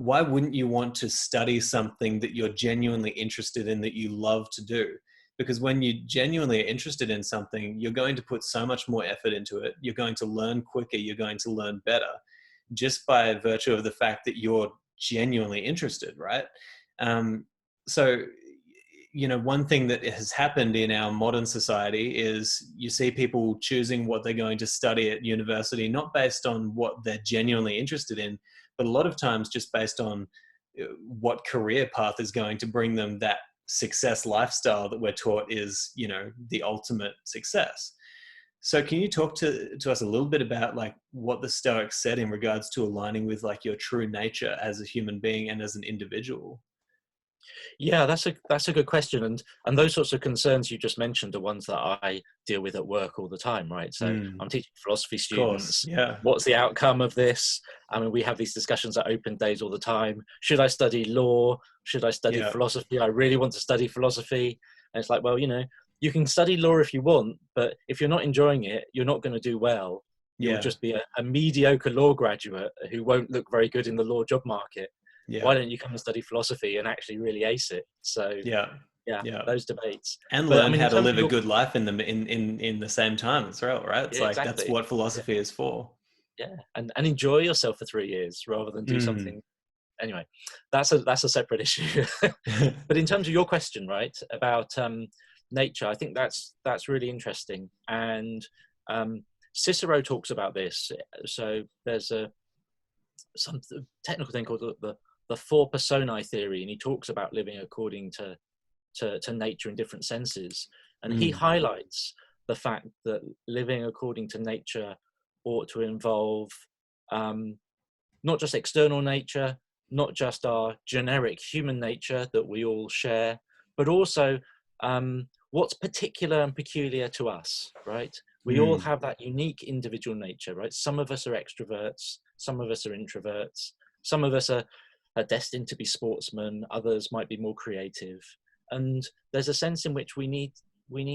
why wouldn't you want to study something that you're genuinely interested in, that you love to do? Because when you genuinely are interested in something, you're going to put so much more effort into it. You're going to learn quicker. You're going to learn better just by virtue of the fact that you're genuinely interested, right? So, one thing that has happened in our modern society is you see people choosing what they're going to study at university, not based on what they're genuinely interested in, but a lot of times just based on what career path is going to bring them that success lifestyle that we're taught is, the ultimate success. So can you talk to us a little bit about like what the Stoics said in regards to aligning with like your true nature as a human being and as an individual? Yeah, that's a good question, and those sorts of concerns you just mentioned are ones that I deal with at work all the time, right? So Mm, I'm teaching philosophy of course. students. Yeah. What's the outcome of this? I mean, we have these discussions at open days all the time. Should I study law? Should I study Yeah. philosophy? I really want to study philosophy. And it's like, well, you can study law if you want, but if you're not enjoying it, you're not going to do well. You'll Yeah. just be a mediocre law graduate who won't look very good in the law job market. Yeah. Why don't you come and study philosophy and actually really ace it? So Yeah. yeah, Yeah. those debates. And But I learn mean, how in to terms of live a your, good life in the same time as well, right? It's yeah, like that's exactly. what Yeah, philosophy is for. yeah, and enjoy yourself for 3 years rather than do Mm. something. Anyway, that's a separate issue. But in terms of your question, right, about nature, I think that's really interesting. And Cicero talks about this. So there's some technical thing called the four personae theory, and he talks about living according to nature in different senses. And he Mm. highlights the fact that living according to nature ought to involve um, not just external nature, not just our generic human nature that we all share, but also what's particular and peculiar to us, right? We all Mm. have that unique individual nature, right? Some of us are extroverts, some of us are introverts, some of us are destined to be sportsmen, others might be more creative. And there's a sense in which we need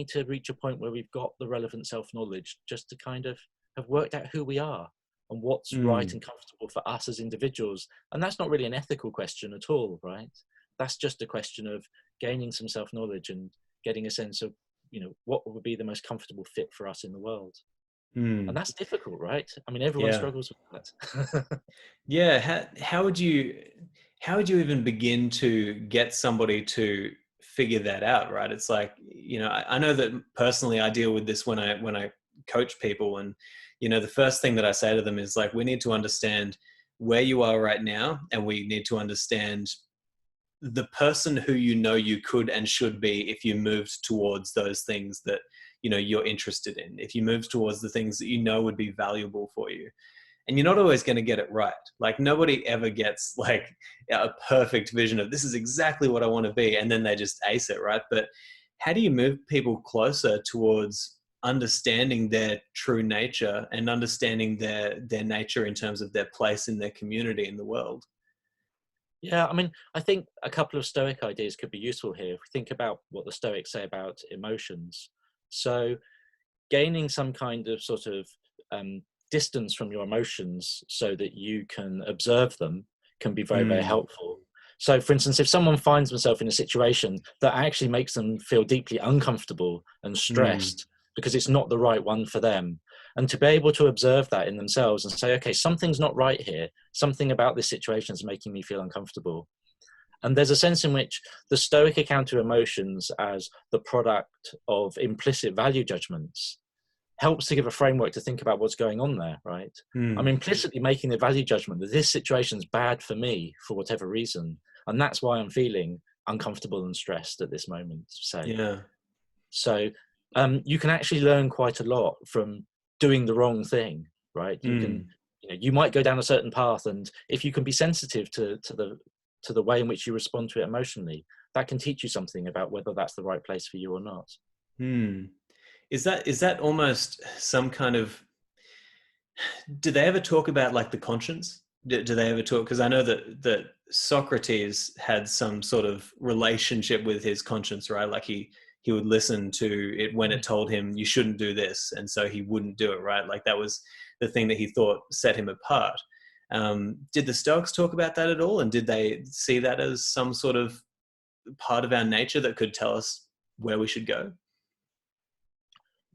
to reach a point where we've got the relevant self-knowledge just to kind of have worked out who we are and what's right Mm. and comfortable for us as individuals. And that's not really an ethical question at all, right? That's just a question of gaining some self-knowledge and getting a sense of, what would be the most comfortable fit for us in the world. And Mm. that's difficult, right? I mean, everyone Yeah. struggles with that. Yeah. How would you even begin to get somebody to figure that out, right? It's like, I know that personally I deal with this when I coach people, and the first thing that I say to them is like, we need to understand where you are right now, and we need to understand the person who you could and should be if you moved towards those things that you're interested in, if you moved towards the things that would be valuable for you. And you're not always going to get it right. Like nobody ever gets like a perfect vision of this is exactly what I want to be, and then they just ace it, right? But how do you move people closer towards understanding their true nature and understanding their nature in terms of their place in their community in the world? Yeah, I mean, I think a couple of Stoic ideas could be useful here if we think about what the Stoics say about emotions. So gaining some kind of sort of distance from your emotions so that you can observe them can be very, very Mm. helpful. So, for instance, if someone finds themselves in a situation that actually makes them feel deeply uncomfortable and Mm. stressed because it's not the right one for them, and to be able to observe that in themselves and say, okay, something's not right here, something about this situation is making me feel uncomfortable. And there's a sense in which the Stoic account of emotions as the product of implicit value judgments helps to give a framework to think about what's going on there, right? I'm Mm. implicitly making the value judgment that this situation's bad for me for whatever reason. And that's why I'm feeling uncomfortable and stressed at this moment, say. Yeah. So you can actually learn quite a lot from doing the wrong thing, right? Mm. You might go down a certain path, and if you can be sensitive to the way in which you respond to it emotionally, that can teach you something about whether that's the right place for you or not. Mm. Is that almost some kind of, do they ever talk about like the conscience? Do they ever talk? Because I know that Socrates had some sort of relationship with his conscience, right? Like he would listen to it when it told him you shouldn't do this, and so he wouldn't do it, right? Like that was the thing that he thought set him apart. Did the Stoics talk about that at all? And did they see that as some sort of part of our nature that could tell us where we should go?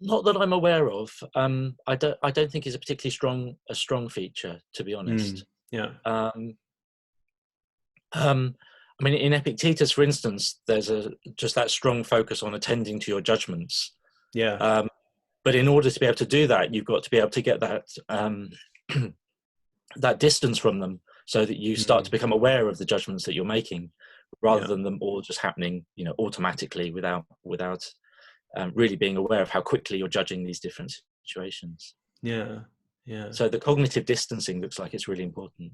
Not that I'm aware of. I don't think it's a particularly strong feature, to be honest. Yeah. Um, I mean, in Epictetus, for instance, there's just that strong focus on attending to your judgments. Yeah. But in order to be able to do that, you've got to be able to get that that distance from them, so that you start to become aware of the judgments that you're making, rather than them all just happening, automatically without really being aware of how quickly you're judging these different situations. Yeah. Yeah. So the cognitive distancing looks like it's really important.